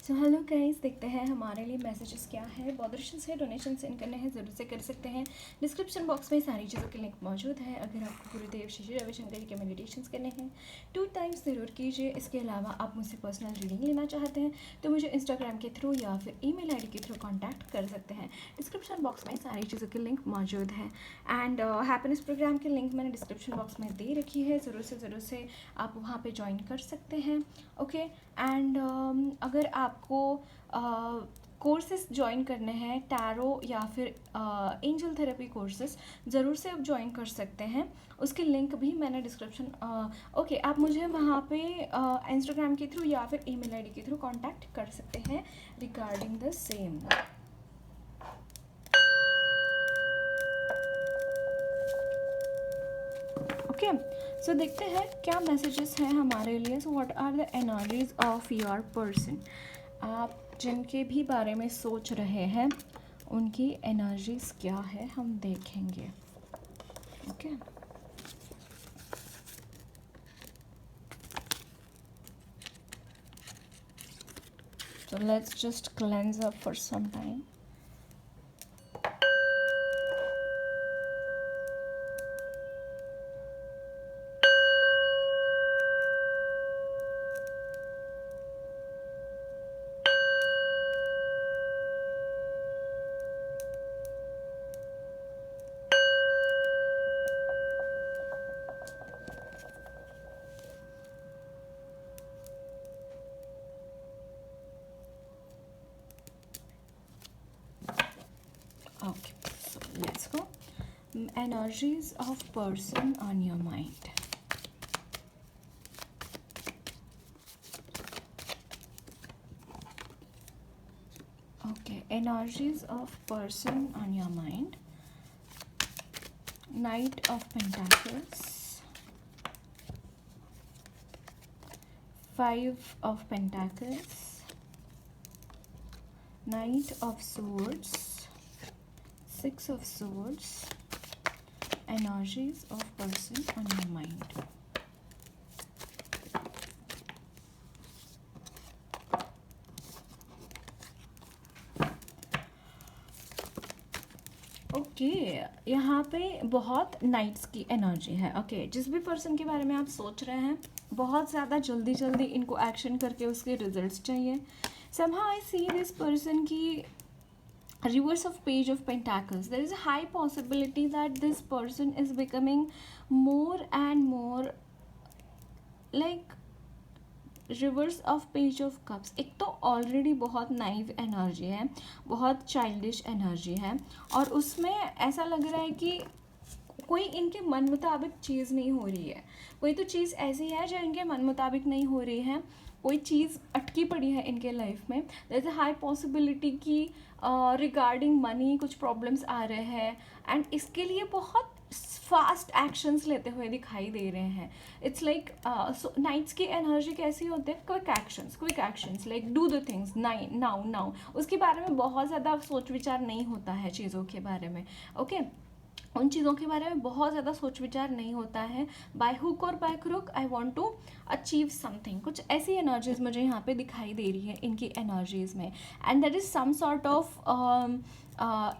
So hello guys, देखते हैं हमारे लिए मैसेजेस क्या है। बॉदरेशन है, डोनेशन सेंड करने हैं, ज़रूर से कर सकते हैं। डिस्क्रिप्शन बॉक्स में सारी चीज़ों के लिंक मौजूद है। अगर आपको गुरुदेव श्री रविशंकर के मेडिटेशंस करने हैं 2 टाइम्स ज़रूर कीजिए। इसके अलावा आप मुझसे पर्सनल रीडिंग लेना चाहते हैं तो मुझे इंस्टाग्राम के थ्रू या फिर ईमेल आईडी के थ्रू कॉन्टैक्ट कर सकते हैं। डिस्क्रिप्शन बॉक्स में सारी चीज़ों के लिंक मौजूद है। एंड हैप्पीनेस प्रोग्राम की लिंक मैंने डिस्क्रिप्शन बॉक्स में दे रखी है, ज़रूर से आप वहाँ पर ज्वाइन कर सकते हैं। ओके। एंड अगर आपको कोर्सेस ज्वाइन करने हैं, टैरो या फिर एंजल थेरेपी कोर्सेस, ज़रूर से आप ज्वाइन कर सकते हैं। उसकी लिंक भी मैंने डिस्क्रिप्शन ओके, आप मुझे वहाँ पे इंस्टाग्राम के थ्रू या फिर ईमेल आईडी के थ्रू कांटेक्ट कर सकते हैं regarding the same. Okay, so देखते हैं क्या मैसेजेस हैं हमारे लिए। So what are the energies of your person. आप जिनके भी बारे में सोच रहे हैं उनकी एनर्जीज क्या है, हम देखेंगे। Okay, so let's just cleanse up for some time. Okay, so let's go. Energies of person on your mind. Okay, energies of person on your mind. Knight of Pentacles, 5 of Pentacles, Knight of Swords, 6 of Swords. Energies of person on your mind. Okay, यहाँ पे बहुत nights की energy है। Okay, जिस भी person के बारे में आप सोच रहे हैं, बहुत ज़्यादा जल्दी इनको एक्शन करके उसके रिजल्ट्स चाहिए। somehow I see this person की reverse of page of pentacles. There is a high possibility that this person is becoming more and more like reverse of page of cups. एक तो already बहुत naive energy है, बहुत childish energy है, और उसमें ऐसा लग रहा है कि कोई इनके मन मुताबिक चीज़ नहीं हो रही है। कोई तो चीज़ ऐसी है जो इनके मन मुताबिक नहीं हो रही है, कोई चीज़ अटकी पड़ी है इनके लाइफ में। There is a high possibility कि रिगार्डिंग मनी कुछ प्रॉब्लम्स आ रहे हैं, एंड इसके लिए बहुत फास्ट एक्शंस लेते हुए दिखाई दे रहे हैं। इट्स लाइक नाइट्स की एनर्जी कैसी होती है, quick actions like do the things now. उसके बारे में बहुत ज़्यादा सोच विचार नहीं होता है चीज़ों के बारे में। ओके, उन चीज़ों के बारे में बहुत ज़्यादा सोच विचार नहीं होता है। बाय हुक और by crook I want to achieve something, कुछ ऐसी एनर्जीज मुझे यहाँ पे दिखाई दे रही है इनकी एनर्जीज में। And there is some sort of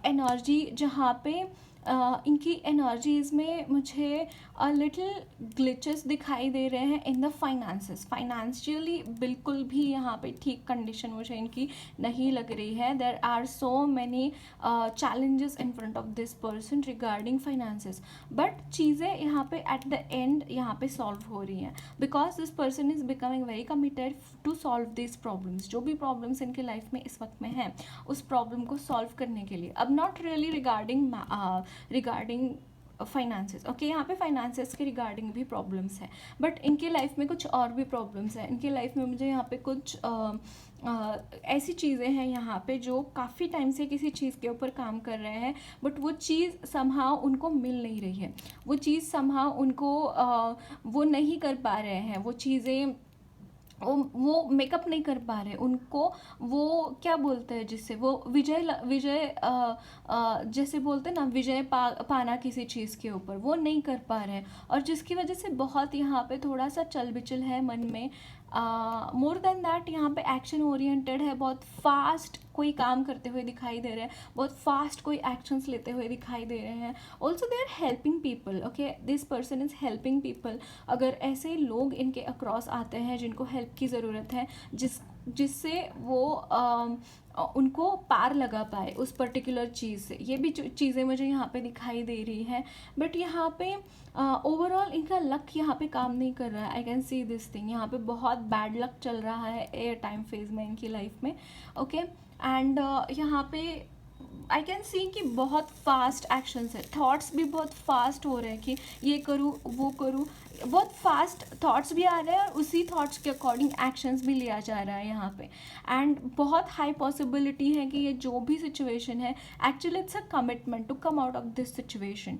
energy जहाँ पे इनकी एनर्जीज में मुझे लिटिल ग्लिचेस दिखाई दे रहे हैं इन द फाइनेंसेस। फाइनेंशियली बिल्कुल भी यहाँ पे ठीक कंडीशन मुझे इनकी नहीं लग रही है। There are so many challenges in front of this person regarding finances, but चीज़ें यहाँ पे एट द एंड यहाँ पे सॉल्व हो रही हैं, because this person is becoming very committed to solve this problems. जो भी प्रॉब्लम्स इनके लाइफ में इस वक्त में हैं, उस प्रॉब्लम को सॉल्व करने के लिए, अब not really regarding finances. Okay, यहाँ पे फाइनेंसेस के रिगार्डिंग भी प्रॉब्लम्स हैं, बट इनके लाइफ में कुछ और भी प्रॉब्लम्स हैं। इनके लाइफ में मुझे यहाँ पे कुछ ऐसी चीज़ें हैं यहाँ पे जो काफ़ी टाइम से किसी चीज़ के ऊपर काम कर रहे हैं, बट वो चीज़ समहाउ उनको मिल नहीं रही है। वो चीज़ समहाउ उनको वो नहीं कर पा रहे हैं। वो चीज़ें वो मेकअप नहीं कर पा रहे उनको। वो क्या बोलते हैं जिससे वो विजय जैसे बोलते हैं ना, विजय पाना किसी चीज़ के ऊपर, वो नहीं कर पा रहे हैं, और जिसकी वजह से बहुत यहाँ पे थोड़ा सा चल बिचल है मन में। मोर देन दैट यहाँ पे एक्शन ओरिएंटेड है, बहुत फास्ट कोई काम करते हुए दिखाई दे रहे हैं, बहुत फास्ट कोई एक्शंस लेते हुए दिखाई दे रहे हैं. Also they are helping people. Okay, this person is helping people. अगर ऐसे लोग इनके अक्रॉस आते हैं जिनको हेल्प की ज़रूरत है, जिससे वो उनको पार लगा पाए उस पर्टिकुलर चीज़ से, ये भी चीज़ें मुझे यहाँ पे दिखाई दे रही हैं. बट यहाँ पे ओवरऑल इनका लक यहाँ पे काम नहीं कर रहा है. I can see this thing. यहाँ पे बहुत बैड लक चल रहा है एयर टाइम फेज में इनकी लाइफ में. ओके, एंड यहाँ पे आई कैन सी कि बहुत फास्ट एक्शंस है, थॉट्स भी बहुत फास्ट हो रहे हैं कि ये करूँ वो करूँ. बहुत फास्ट थॉट्स भी आ रहे हैं और उसी थॉट्स के अकॉर्डिंग एक्शंस भी लिया जा रहा है यहाँ पे. एंड बहुत हाई पॉसिबिलिटी है कि ये जो भी सिचुएशन है, actually it's a commitment to come out of this situation.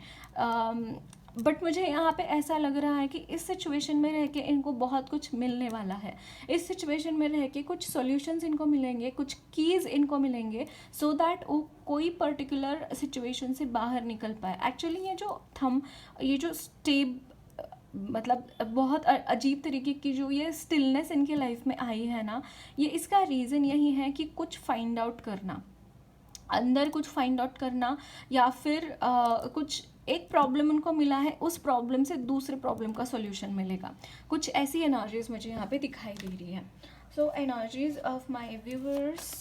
But मुझे यहाँ पे ऐसा लग रहा है कि इस सिचुएशन में रह के इनको बहुत कुछ मिलने वाला है. इस सिचुएशन में रह के कुछ सॉल्यूशंस इनको मिलेंगे, कुछ कीज़ इनको मिलेंगे, सो दैट वो कोई पर्टिकुलर सिचुएशन से बाहर निकल पाए. एक्चुअली ये जो स्टेब मतलब बहुत अजीब तरीके की जो ये स्टिलनेस इनके लाइफ में आई है ना, ये इसका रीज़न यही है कि कुछ फाइंड आउट करना, अंदर कुछ फाइंड आउट करना, या फिर कुछ एक प्रॉब्लम उनको मिला है, उस प्रॉब्लम से दूसरे प्रॉब्लम का सॉल्यूशन मिलेगा. कुछ ऐसी एनर्जीज मुझे यहाँ पे दिखाई दे रही है. So energies of my viewers,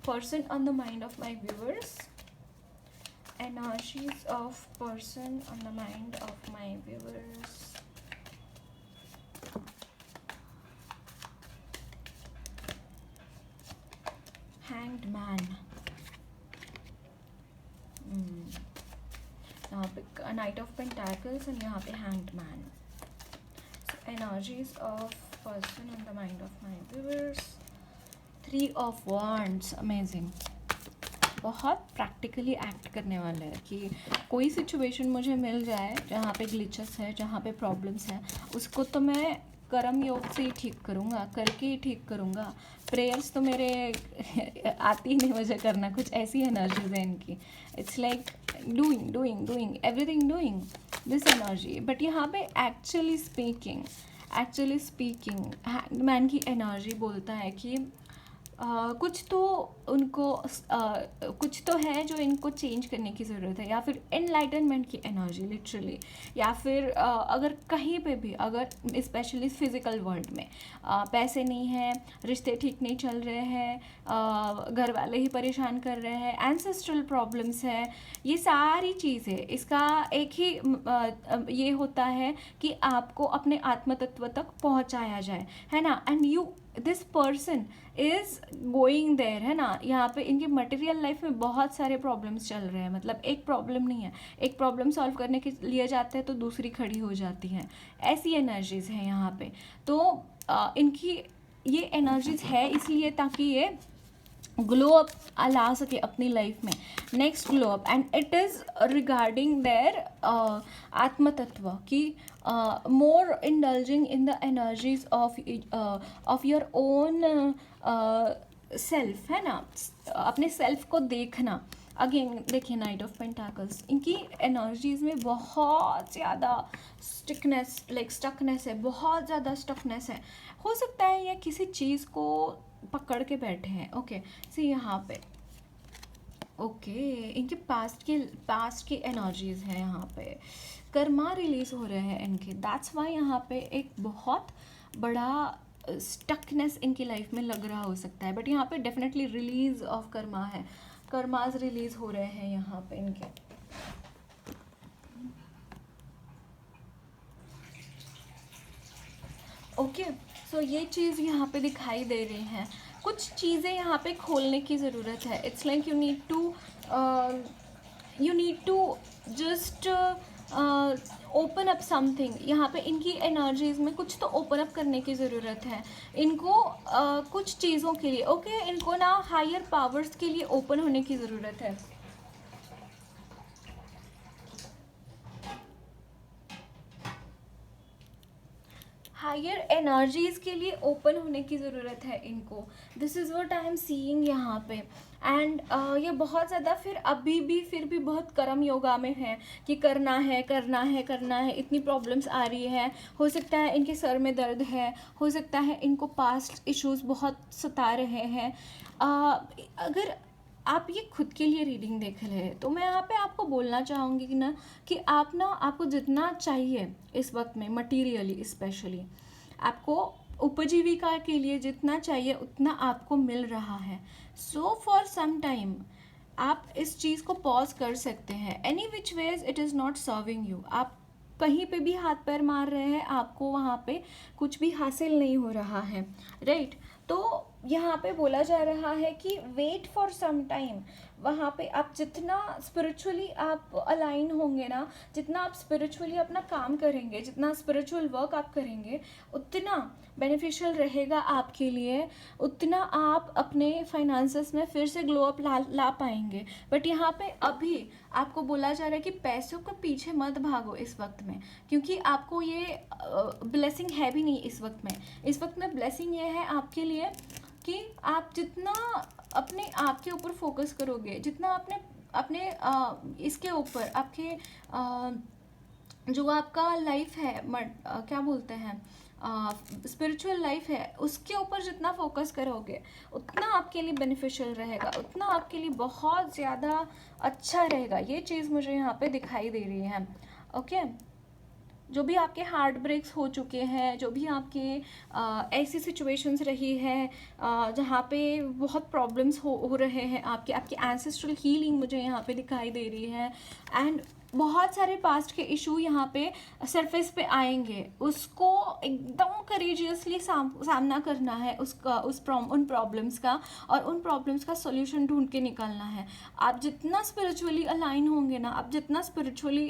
person on the mind of my viewers, energies of person on the mind of my viewers. Hanged man. यहाँ पे नाइट ऑफ पेंटाकल्स और यहाँ पे hanged man. Energies of person on the mind of my viewers. 3 of wands. Amazing. बहुत practically act करने वाले हैं कि कोई सिचुएशन मुझे मिल जाए जहाँ पे ग्लिचेस है, जहाँ पे प्रॉब्लम्स हैं, उसको तो मैं कर्म योग से ही ठीक करूँगा, करके ही ठीक करूँगा. प्रेयर्स तो मेरे आती ही नहीं मुझे करना. कुछ ऐसी एनर्जीज है इनकी. It's like doing everything, doing this energy. But यहाँ पे एक्चुअली स्पीकिंग मैन की एनर्जी बोलता है कि कुछ तो उनको कुछ तो है जो इनको चेंज करने की ज़रूरत है, या फिर एनलाइटनमेंट की एनर्जी लिटरली. या फिर अगर कहीं पे भी, अगर स्पेशली फिज़िकल वर्ल्ड में पैसे नहीं हैं, रिश्ते ठीक नहीं चल रहे हैं, घर वाले ही परेशान कर रहे हैं, एंसेस्ट्रल प्रॉब्लम्स है, ये सारी चीज़ें इसका एक ही ये होता है कि आपको अपने आत्म तत्व तक पहुंचाया जाए, है ना. And this person is going there, है ना. यहाँ पे इनकी मटेरियल लाइफ में बहुत सारे प्रॉब्लम्स चल रहे हैं. मतलब एक प्रॉब्लम नहीं है, एक प्रॉब्लम सॉल्व करने के लिए जाते हैं तो दूसरी खड़ी हो जाती हैं. ऐसी एनर्जीज़ हैं यहाँ पे. तो इनकी ये एनर्जीज़ है इसलिए ताकि ये ग्लो अप ला सके अपनी लाइफ में, next glow up. And it is regarding their आत्म तत्व की more indulging in the energies of your own self, है ना. अपने सेल्फ को देखना. अगेन देखिए नाइट ऑफ पेंटाकल्स, इनकी एनर्जीज में बहुत ज़्यादा स्टकनेस है, बहुत ज़्यादा स्टकनेस है. हो सकता है ये किसी चीज़ को पकड़ के बैठे हैं. ओके, सी यहाँ पे इनके पास्ट की एनर्जीज है. यहाँ पे कर्मा रिलीज हो रहे हैं इनके. दैट्स वाई यहाँ पे एक बहुत बड़ा स्टकनेस इनकी लाइफ में लग रहा हो सकता है. बट यहाँ पे डेफिनेटली रिलीज ऑफ कर्मा है. कर्माज रिलीज हो रहे हैं यहाँ पे इनके. ओके, सो ये चीज़ यहाँ पे दिखाई दे रही हैं. कुछ चीज़ें यहाँ पे खोलने की ज़रूरत है. It's like you need to just open up something. यहाँ पे इनकी एनर्जीज़ में कुछ तो ओपन अप करने की ज़रूरत है इनको, कुछ चीज़ों के लिए. ओके, इनको ना हायर पावर्स के लिए ओपन होने की ज़रूरत है. हायर एनर्जीज के लिए ओपन होने की ज़रूरत है इनको. This is what I am seeing यहाँ पे. एंड ये बहुत ज़्यादा फिर भी बहुत कर्म योगा में है कि करना है करना है करना है. इतनी प्रॉब्लम्स आ रही है. हो सकता है इनके सर में दर्द है, हो सकता है इनको पास्ट इश्यूज बहुत सता रहे हैं. अगर आप ये खुद के लिए रीडिंग देख रहे हैं तो मैं यहाँ पे आपको बोलना चाहूँगी कि ना, कि आप ना, आपको जितना चाहिए इस वक्त में मटीरियली स्पेशली, आपको उपजीविका के लिए जितना चाहिए उतना आपको मिल रहा है. सो फॉर सम टाइम आप इस चीज़ को पॉज कर सकते हैं. Any which ways it is not serving you. आप कहीं पे भी हाथ पैर मार रहे हैं, आपको वहाँ पे कुछ भी हासिल नहीं हो रहा है, राइट. तो यहाँ पे बोला जा रहा है कि वेट फॉर सम टाइम. वहाँ पे आप जितना स्पिरिचुअली आप अलाइन होंगे ना, जितना आप स्पिरिचुअली अपना काम करेंगे, जितना स्पिरिचुअल वर्क आप करेंगे, उतना बेनिफिशियल रहेगा आपके लिए, उतना आप अपने फाइनेंसेस में फिर से ग्लो अप ला पाएंगे. बट यहाँ पे अभी आपको बोला जा रहा है कि पैसों के पीछे मत भागो इस वक्त में, क्योंकि आपको ये ब्लेसिंग है भी नहीं इस वक्त में. इस वक्त में ब्लेसिंग ये है आपके लिए कि आप जितना अपने आप के ऊपर फोकस करोगे, जितना अपने इसके ऊपर आपके जो आपका लाइफ है, क्या बोलते हैं, स्पिरिचुअल लाइफ है, उसके ऊपर जितना फोकस करोगे उतना आपके लिए बेनिफिशियल रहेगा, उतना आपके लिए बहुत ज़्यादा अच्छा रहेगा. ये चीज़ मुझे यहाँ पे दिखाई दे रही है. ओके. जो भी आपके हार्ट ब्रेक्स हो चुके हैं, जो भी आपके ऐसी सिचुएशंस रही है जहाँ पे बहुत प्रॉब्लम्स हो रहे हैं, आपके एंसेस्ट्रल हीलिंग मुझे यहाँ पे दिखाई दे रही है. एंड बहुत सारे पास्ट के इशू यहाँ पे सरफेस पे आएंगे, उसको एकदम करेजियसली सामना करना है उन प्रॉब्लम्स का, और उन प्रॉब्लम्स का सॉल्यूशन ढूंढ के निकलना है. आप जितना स्पिरिचुअली अलाइन होंगे ना, आप जितना स्पिरिचुअली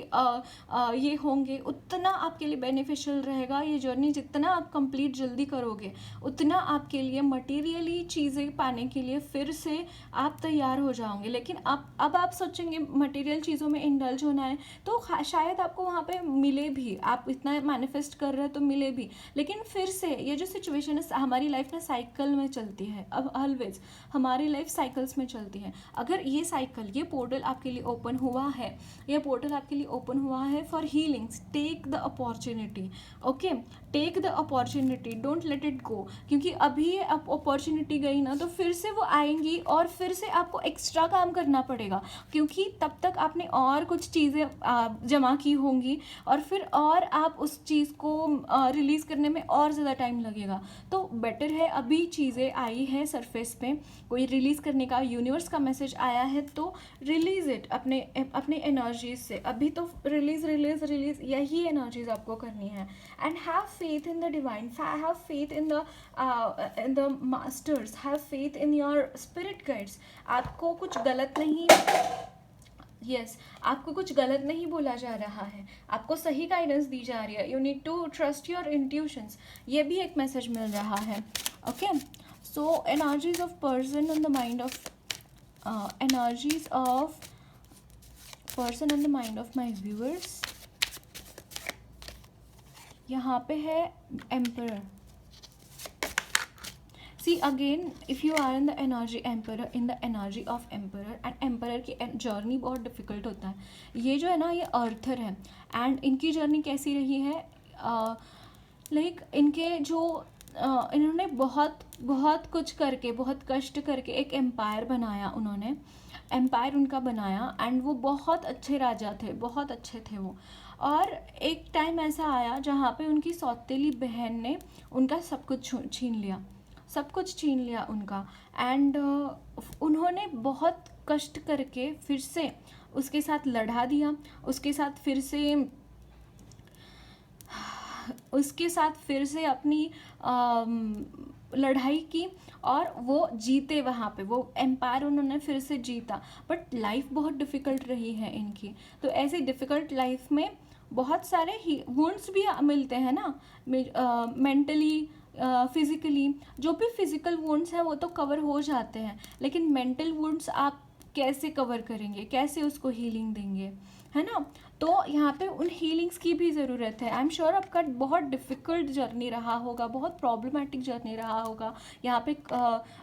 ये होंगे, उतना आपके लिए बेनिफिशियल रहेगा. ये जर्नी जितना आप कंप्लीट जल्दी करोगे, उतना आपके लिए मटेरियली चीज़ें पाने के लिए फिर से आप तैयार हो जाओगे. लेकिन अब आप सोचेंगे मटेरियल चीज़ों में इंडल्ज होना है तो शायद आपको वहाँ पे मिले भी, आप इतना मैनिफेस्ट कर रहे हैं तो मिले भी. लेकिन फिर से ये जो सिचुएशन है, हमारी लाइफ ना साइकिल में चलती है. अब ऑलवेज हमारी लाइफ साइकिल्स में चलती है. अगर ये साइकिल, ये पोर्टल आपके लिए ओपन हुआ है, ये पोर्टल आपके लिए ओपन हुआ है for healings, take the opportunity. Okay, take the opportunity, don't let it go. क्योंकि अभी ये अपॉर्चुनिटी गई ना तो फिर से वो आएंगी और फिर से आपको एक्स्ट्रा काम करना पड़ेगा, क्योंकि तब तक आपने और कुछ चीज़ें जमा की होंगी और फिर और आप उस चीज़ को रिलीज़ करने में और ज़्यादा टाइम लगेगा. तो बेटर है, अभी चीज़ें आई है सरफेस पे, कोई रिलीज़ करने का यूनिवर्स का मैसेज आया है तो रिलीज़ इट अपने एनर्जीज से. अभी तो रिलीज़ यही एनर्जीज आपको करनी है. And have faith in the divine, have faith in the masters, have faith in your spirit guides. आपको कुछ गलत नहीं, आपको कुछ गलत नहीं बोला जा रहा है, आपको सही गाइडेंस दी जा रही है. You need to trust your intuitions. ये भी एक मैसेज मिल रहा है. Okay, so energies of person on the mind of energies of person on the mind of my viewers. यहाँ पे है emperor. See again, if you are in the energy emperor, in the energy of emperor, and emperor की journey बहुत difficult होता है. ये जो है ना, ये अर्थर है. एंड इनकी जर्नी कैसी रही है, लाइक इनके जो इन्होंने बहुत कुछ करके, बहुत कष्ट करके एक एम्पायर बनाया. उन्होंने एम्पायर उनका बनाया एंड वो बहुत अच्छे राजा थे, बहुत अच्छे थे वो. और एक टाइम ऐसा आया जहाँ पे उनकी सौतेली बहन ने उनका सब कुछ छीन लिया उनका. एंड उन्होंने बहुत कष्ट करके फिर से उसके साथ लड़ा दिया, उसके साथ फिर से अपनी लड़ाई की और वो जीते. वहाँ पे वो एम्पायर उन्होंने फिर से जीता. बट लाइफ बहुत डिफ़िकल्ट रही है इनकी. तो ऐसी डिफ़िकल्ट लाइफ में बहुत सारे ही वुंड्स भी मिलते हैं ना, मेंटली, फिज़िकली. जो भी फिज़िकल वुंड्स हैं वो तो कवर हो जाते हैं, लेकिन मेंटल वुंड्स आप कैसे कवर करेंगे, कैसे उसको हीलिंग देंगे, है ना. तो यहाँ पे उन हीलिंग्स की भी ज़रूरत है। आई एम श्योर आपका बहुत डिफ़िकल्ट जर्नी रहा होगा, बहुत प्रॉब्लमेटिक जर्नी रहा होगा। यहाँ पे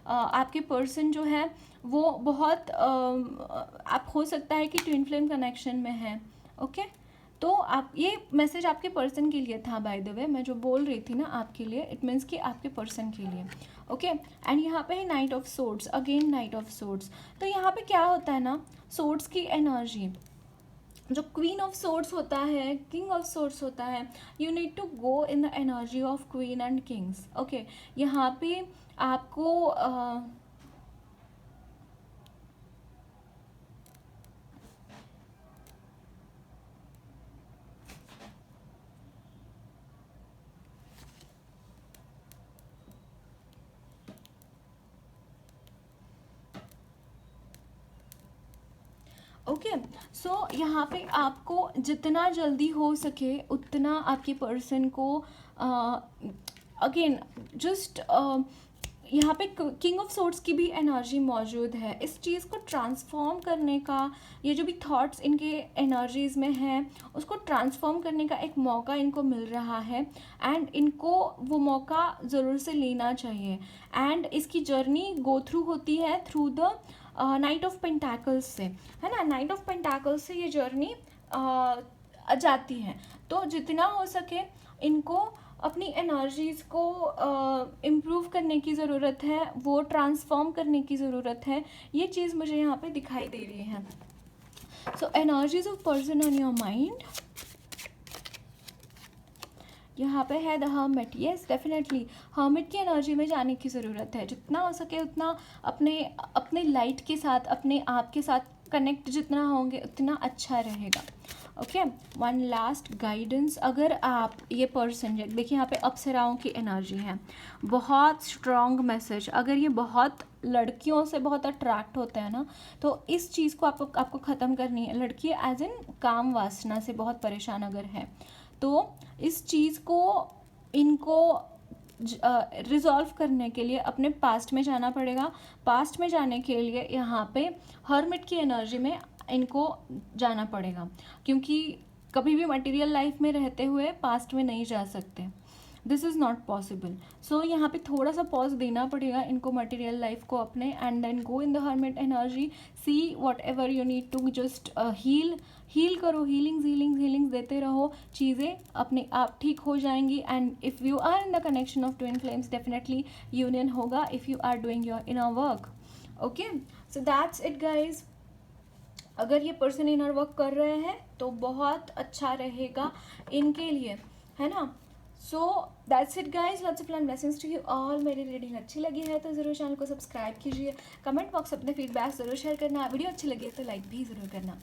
आपके पर्सन जो है वो बहुत आप हो सकता है कि ट्विन फ्लेम कनेक्शन में है। ओके, तो आप ये मैसेज आपके पर्सन के लिए था बाय द वे, मैं जो बोल रही थी ना आपके लिए, इट मीन्स कि आपके पर्सन के लिए। ओके, एंड यहाँ पे है night of swords, again night of swords. तो यहाँ पे क्या होता है ना, सोर्ड्स की एनर्जी, जो क्वीन ऑफ सोर्ड्स होता है, किंग ऑफ सोर्ड्स होता है, you need to go in the energy of queen and kings. Okay, यहाँ पे आपको ओके, सो यहाँ पे आपको जितना जल्दी हो सके उतना आपके पर्सन को अगेन जस्ट यहाँ पे किंग ऑफ सोर्ड्स की भी एनर्जी मौजूद है। इस चीज़ को ट्रांसफॉर्म करने का, ये जो भी थॉट्स इनके एनर्जीज़ में है उसको ट्रांसफॉर्म करने का एक मौका इनको मिल रहा है, एंड इनको वो मौका ज़रूर से लेना चाहिए। एंड इसकी जर्नी गो थ्रू होती है through the night of pentacles से, है ना, नाइट ऑफ पेंटाकल्स से ये जर्नी जाती है। तो जितना हो सके इनको अपनी एनर्जीज़ को इम्प्रूव करने की ज़रूरत है, वो ट्रांसफॉर्म करने की ज़रूरत है। ये चीज़ मुझे यहाँ पे दिखाई दे रही है। So energies of person on your mind, यहाँ पे है the hermit. Yes definitely hermit की एनर्जी में जाने की ज़रूरत है। जितना हो सके उतना अपने लाइट के साथ, अपने आप के साथ कनेक्ट जितना होंगे उतना अच्छा रहेगा। ओके, वन लास्ट गाइडेंस, अगर आप ये पर्सन, देखिए यहाँ पे अप्सराओं की एनर्जी है, बहुत स्ट्रॉन्ग मैसेज। अगर ये बहुत लड़कियों से बहुत अट्रैक्ट होते हैं ना, तो इस चीज़ को आपको ख़त्म करनी है। लड़की एज इन काम वासना से बहुत परेशान अगर है तो इस चीज़ को इनको रिजॉल्व करने के लिए अपने पास्ट में जाना पड़ेगा। पास्ट में जाने के लिए यहाँ पे हर्मिट की एनर्जी में इनको जाना पड़ेगा, क्योंकि कभी भी मटेरियल लाइफ में रहते हुए पास्ट में नहीं जा सकते। This is not possible. So यहाँ पे थोड़ा सा पॉज देना पड़ेगा इनको मटेरियल लाइफ को अपने, and then go in the hermit energy, see whatever you need to just heal करो, हीलिंग्स देते रहो, चीज़ें अपने आप ठीक हो जाएंगी। And if you are in the connection of twin flames, definitely union होगा if you are doing your inner work. Okay, so that's it guys. अगर ये पर्सन इनर वर्क कर रहे हैं तो बहुत अच्छा रहेगा इनके लिए, है ना। So that's it guys, lots of love blessings to you all. मेरी रीडिंग अच्छी लगी है तो ज़रूर चैनल को सब्सक्राइब कीजिए, कमेंट बॉक्स अपने फीडबैक ज़रूर शेयर करना, वीडियो अच्छी लगी है तो लाइक भी ज़रूर करना।